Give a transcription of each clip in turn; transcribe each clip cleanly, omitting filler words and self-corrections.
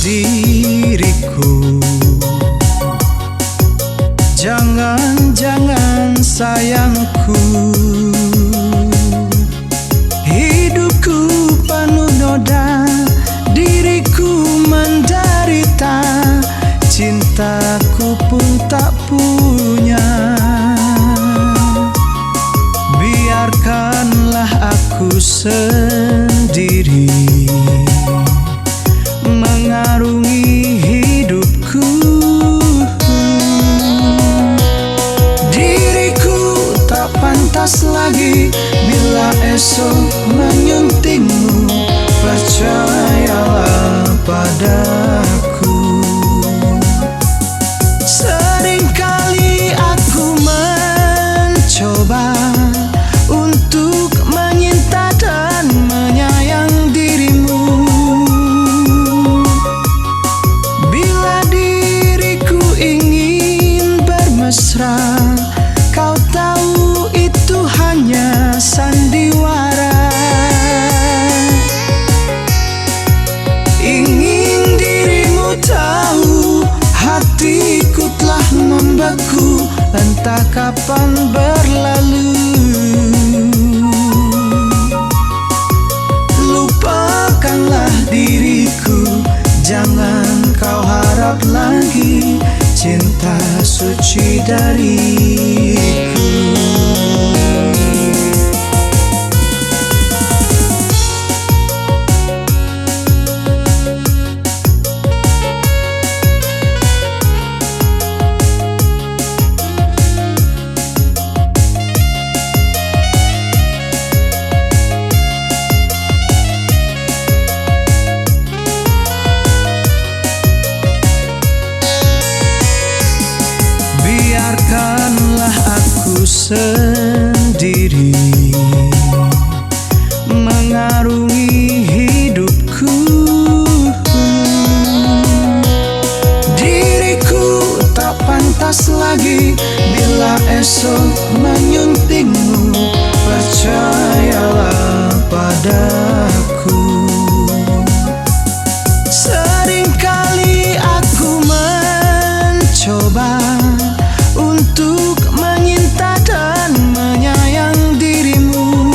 diriku. Jangan-jangan sayangku, hidupku penuh noda, diriku menderita, cintaku pun tak punya. Biarkanlah aku sendiri mengarungi hidupku. Diriku tak pantas lagi bila esok menyuntingmu. Percayalah padaku. Seringkali aku mencoba untuk menyinta dan menyayang dirimu. Bila diriku ingin bermesra, kau tahu itu hanya sandiwara. Ingin dirimu tahu, hatiku telah membeku, entah kapan berlalu. Lupakanlah diriku, jangan kau harap lagi cinta suci dariku. Biarkanlah aku sendiri mengarungi hidupku. Diriku tak pantas lagi bila esok menyuntingmu. Percayalah padaku. Seringkali aku mencoba untuk menyinta dan menyayang dirimu.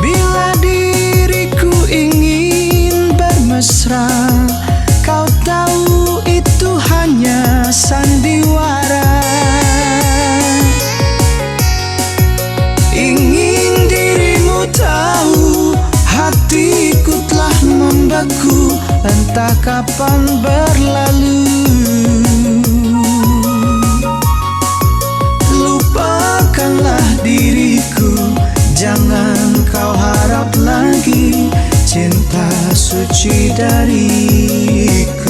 Bila diriku ingin bermesra, kau tahu itu hanya sandiwara. Ingin dirimu tahu, hatiku telah membeku, entah kapan berlalu. Lupakanlah diriku, jangan kau harap lagi cinta suci dariku.